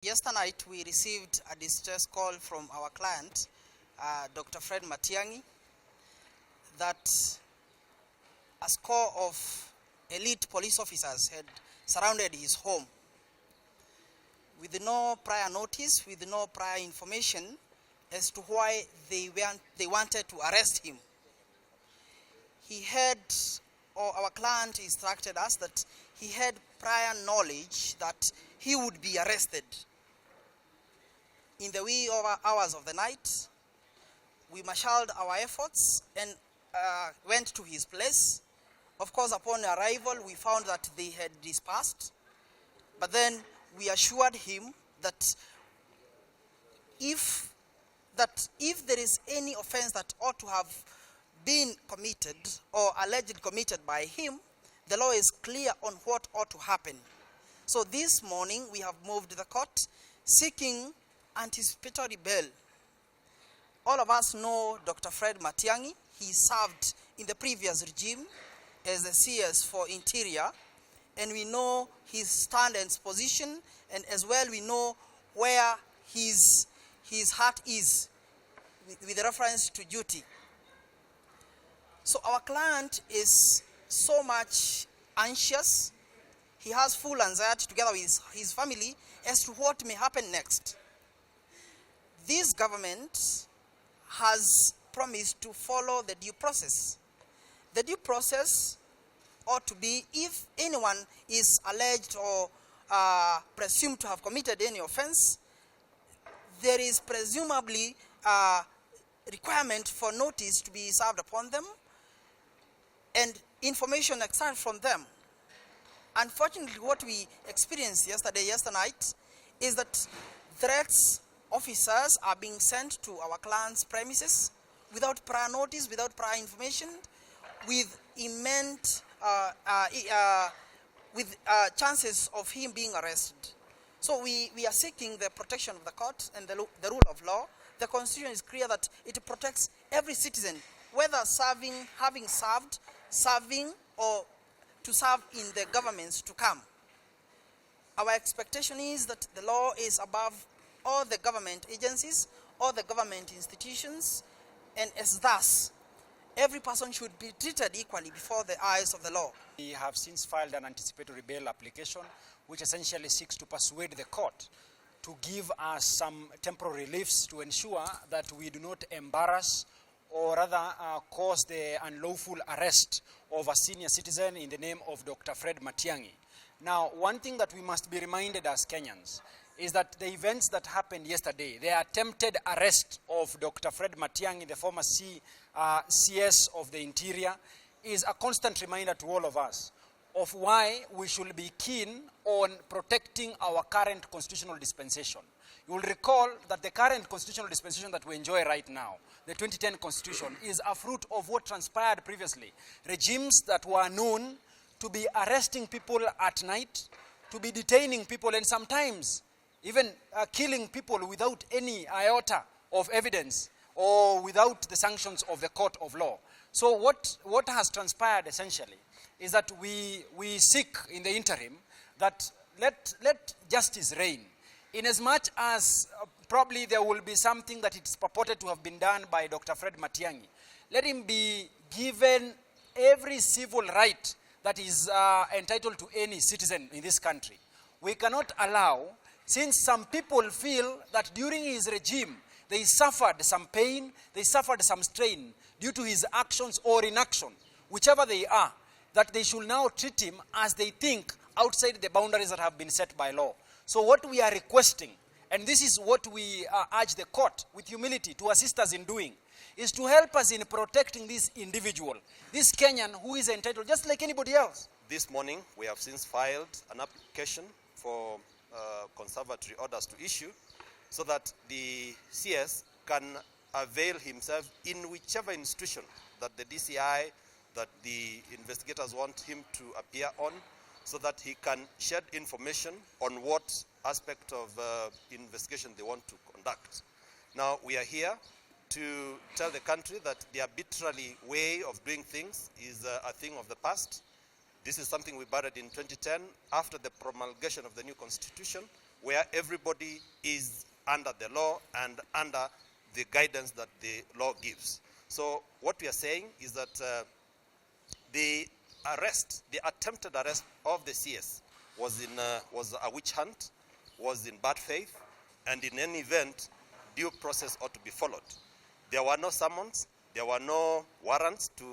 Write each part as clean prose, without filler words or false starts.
Yesterday night, we received a distress call from our client, Dr. Matiang'I, that a score of elite police officers had surrounded his home with no prior notice, with no prior information as to why they wanted to arrest him. He had, or our client instructed us that he had prior knowledge that he would be arrested. In the wee hours of the night, we marshaled our efforts and went to his place. Of course, upon arrival, we found that they had dispersed. But then we assured him that if there is any offense that ought to have been committed or allegedly committed by him, the law is clear on what ought to happen. So this morning, we have moved the court seeking anticipatory bail. All of us know Dr. Matiang'I. He served in the previous regime as the CS for Interior, and we know his stand and position, and as well we know where his heart is with reference to duty. So our client is so much anxious. He has full anxiety together with his family as to what may happen next. This government has promised to follow the due process. The due process ought to be, if anyone is alleged or presumed to have committed any offense, there is presumably a requirement for notice to be served upon them and information extracted from them. Unfortunately, what we experienced yesterday night, is that threats officers are being sent to our client's premises without prior notice, without prior information, with immense chances of him being arrested. So we are seeking the protection of the court and the rule of law. The Constitution is clear that it protects every citizen, whether having served, serving, or to serve in the governments to come. Our expectation is that the law is above all the government agencies, all the government institutions, and as thus, every person should be treated equally before the eyes of the law. We have since filed an anticipatory bail application, which essentially seeks to persuade the court to give us some temporary reliefs to ensure that we do not embarrass or rather cause the unlawful arrest of a senior citizen in the name of Dr. Matiang'I. Now, one thing that we must be reminded as Kenyans is that the events that happened yesterday, the attempted arrest of Dr. Matiang'I, the former CS of the Interior, is a constant reminder to all of us of why we should be keen on protecting our current constitutional dispensation. You will recall that the current constitutional dispensation that we enjoy right now, the 2010 Constitution, is a fruit of what transpired previously. Regimes that were known to be arresting people at night, to be detaining people, and sometimes even killing people without any iota of evidence or without the sanctions of the court of law. So what has transpired essentially is that we seek in the interim that let justice reign. Inasmuch as probably there will be something that it's purported to have been done by Dr. Matiang'I, let him be given every civil right that is entitled to any citizen in this country. We cannot allow, since some people feel that during his regime, they suffered some pain, they suffered some strain due to his actions or inaction, whichever they are, that they should now treat him as they think outside the boundaries that have been set by law. So what we are requesting, and this is what we urge the court with humility to assist us in doing, is to help us in protecting this individual, this Kenyan who is entitled just like anybody else. This morning, we have since filed an application for conservatory orders to issue so that the CS can avail himself in whichever institution that the DCI, that the investigators want him to appear on, so that he can shed information on what aspect of investigation they want to conduct. Now, we are here to tell the country that the arbitrary way of doing things is a thing of the past. This is something we buried in 2010 after the promulgation of the new constitution, where everybody is under the law and under the guidance that the law gives. So what we are saying is that the attempted arrest of the CS was a witch hunt, was in bad faith, and in any event, due process ought to be followed. There were no summons, there were no warrants to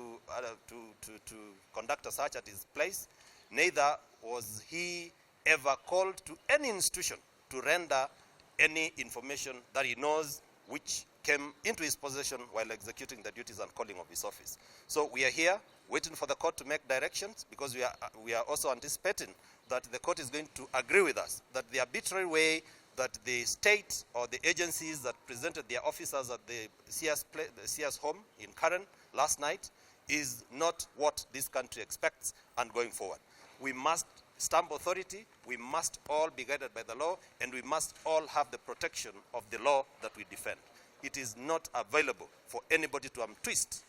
conduct a search at his place. Neither was he ever called to any institution to render any information that he knows which came into his possession while executing the duties and calling of his office. So we are here waiting for the court to make directions, because we are also anticipating that the court is going to agree with us that the arbitrary way that the state or the agencies that presented their officers at the CS home in Karen last night is not what this country expects and going forward. We must stamp authority, we must all be guided by the law, and we must all have the protection of the law that we defend. It is not available for anybody to twist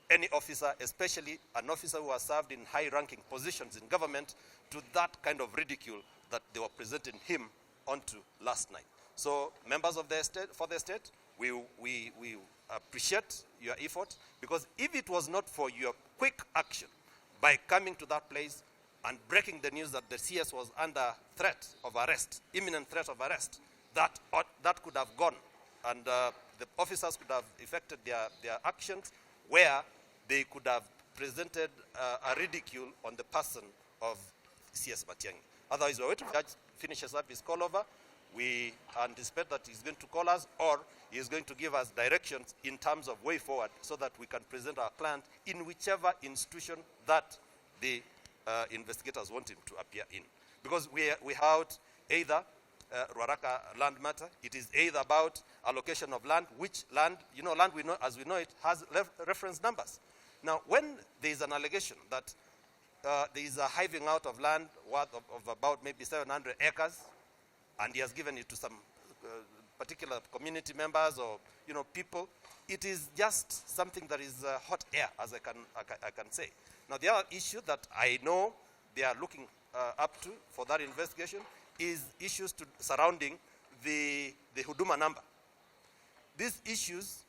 any officer, especially an officer who has served in high-ranking positions in government, to that kind of ridicule that they were presenting him onto last night. So, members of the state, we appreciate your effort, because if it was not for your quick action by coming to that place and breaking the news that the CS was under threat of arrest, imminent threat of arrest, that could have gone, and the officers could have effected their actions where they could have presented a ridicule on the person of CS Matiang'I. Otherwise, we're waiting for the judge finishes up his call over. We anticipate that he's going to call us, or he is going to give us directions in terms of way forward, so that we can present our client in whichever institution that the investigators want him to appear in. Because we have either Ruaraka land matter, it is either about allocation of land, which land, land we know, as we know it, has reference numbers. Now, when there is an allegation that there is a hiving out of land worth of about maybe 700 acres, and he has given it to some particular community members or people, it is just something that is hot air, as I can say. Now, the other issue that I know they are looking up to for that investigation is issues surrounding the Huduma number. These issues,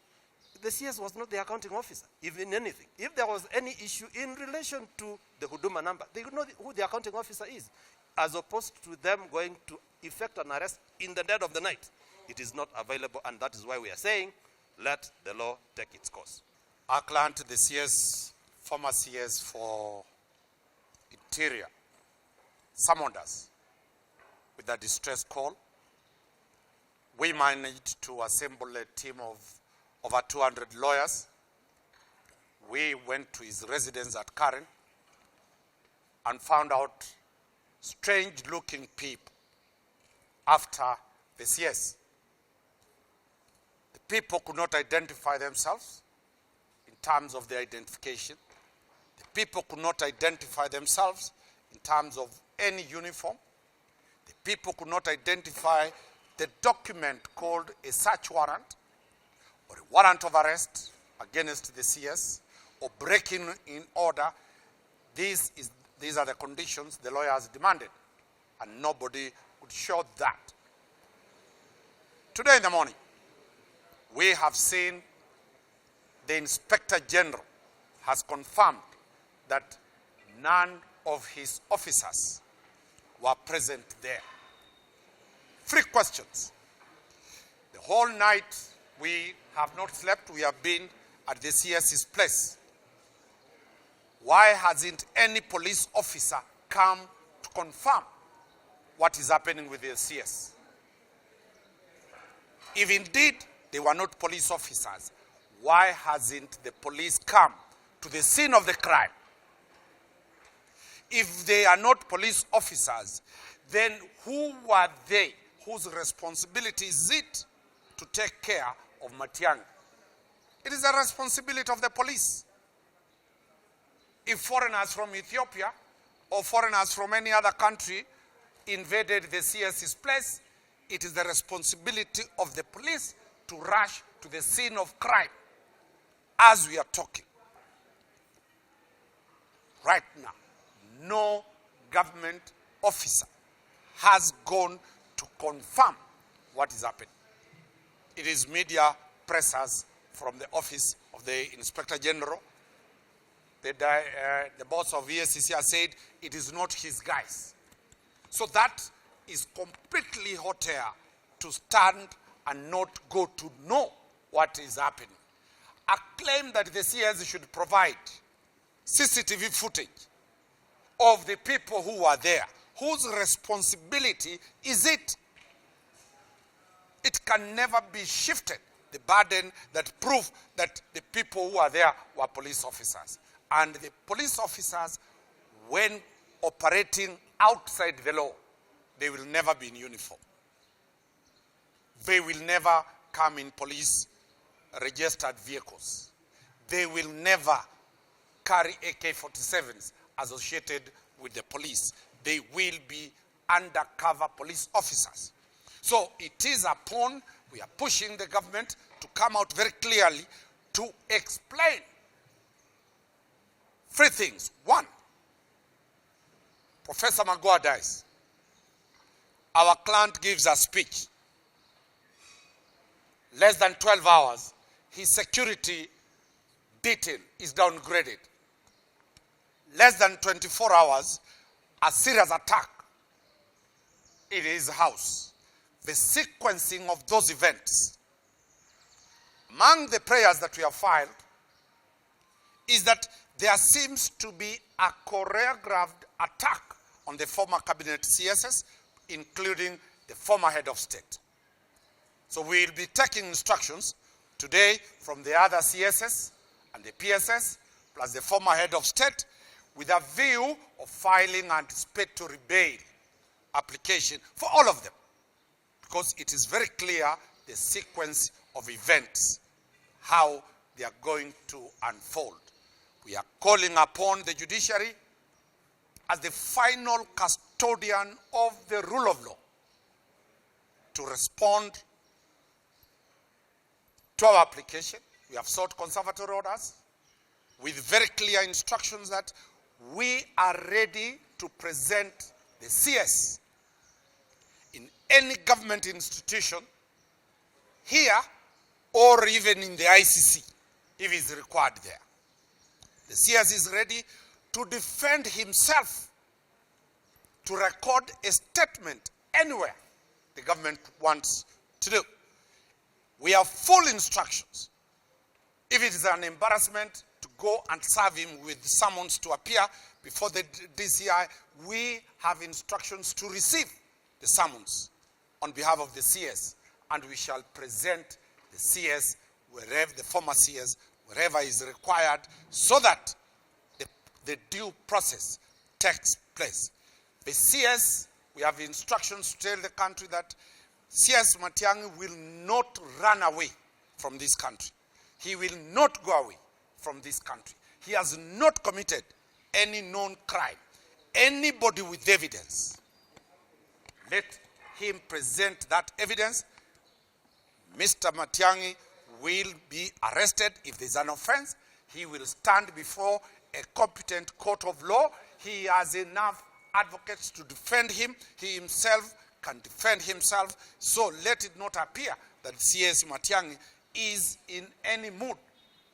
the CS was not the accounting officer, even anything. If there was any issue in relation to the Huduma number, they would know who the accounting officer is, as opposed to them going to effect an arrest in the dead of the night. It is not available, and that is why we are saying, let the law take its course. Our client, the CS, former CS for Interior, summoned us with a distress call. We managed to assemble a team of over 200 lawyers. We went to his residence at Karen and found out strange-looking people after the CS. The people could not identify themselves in terms of their identification. The people could not identify themselves in terms of any uniform. The people could not identify the document called a search warrant or a warrant of arrest against the CS or breaking in order. These are the conditions the lawyers demanded, and nobody could show that. Today in the morning, we have seen the Inspector General has confirmed that none of his officers were present there. 3 questions. The whole night we have not slept. We have been at the CS's place. Why hasn't any police officer come to confirm what is happening with the CS? If indeed they were not police officers, why hasn't the police come to the scene of the crime? If they are not police officers, then who were they? Whose responsibility is it to take care of Matiang'I? It is a responsibility of the police. If foreigners from Ethiopia or foreigners from any other country invaded the CS's place, it is the responsibility of the police to rush to the scene of crime as we are talking. Right now, no government officer has gone to to confirm what is happening. It is media pressers from the office of the Inspector General. The boss of EACC has said it is not his guys. So that is completely hot air to stand and not go to know what is happening. A claim that the CS should provide CCTV footage of the people who are there. Whose responsibility is it? It can never be shifted, the burden that prove that the people who are there were police officers. And the police officers, when operating outside the law, they will never be in uniform. They will never come in police registered vehicles. They will never carry AK-47s associated with the police. They will be undercover police officers. So it is upon, we are pushing the government to come out very clearly to explain three things. One, Professor Magoha dies. Our client gives a speech. Less than 12 hours, his security detail is downgraded. Less than 24 hours, a serious attack in his house. The sequencing of those events. Among the prayers that we have filed is that there seems to be a choreographed attack on the former cabinet CSS, including the former head of state. So we will be taking instructions today from the other CSS and the PSS, plus the former head of state, with a view of filing anticipatory bail application for all of them. Because it is very clear the sequence of events, how they are going to unfold. We are calling upon the judiciary as the final custodian of the rule of law to respond to our application. We have sought conservatory orders with very clear instructions that we are ready to present the CS in any government institution here or even in the ICC if it is required there. The CS is ready to defend himself, to record a statement anywhere the government wants to do. We have full instructions. If it is an embarrassment to go and serve him with summons to appear before the DCI, we have instructions to receive the summons on behalf of the CS, and we shall present the CS wherever, the former CS, wherever is required, so that the due process takes place. The CS, we have instructions to tell the country that CS Matiang'I will not run away from this country. He will not go away from this country. He has not committed any known crime. Anybody with evidence, let him present that evidence. Mr. Matiang'I will be arrested if there is an offense. He will stand before a competent court of law. He has enough advocates to defend him. He himself can defend himself. So let it not appear that CS Matiang'I is in any mood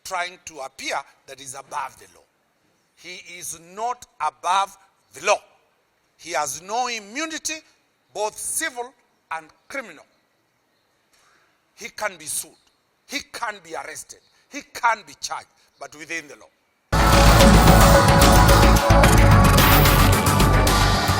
trying to appear that is above the law. He is not above the law. He has no immunity, both civil and criminal. He can be sued. He can be arrested. He can be charged, but within the law.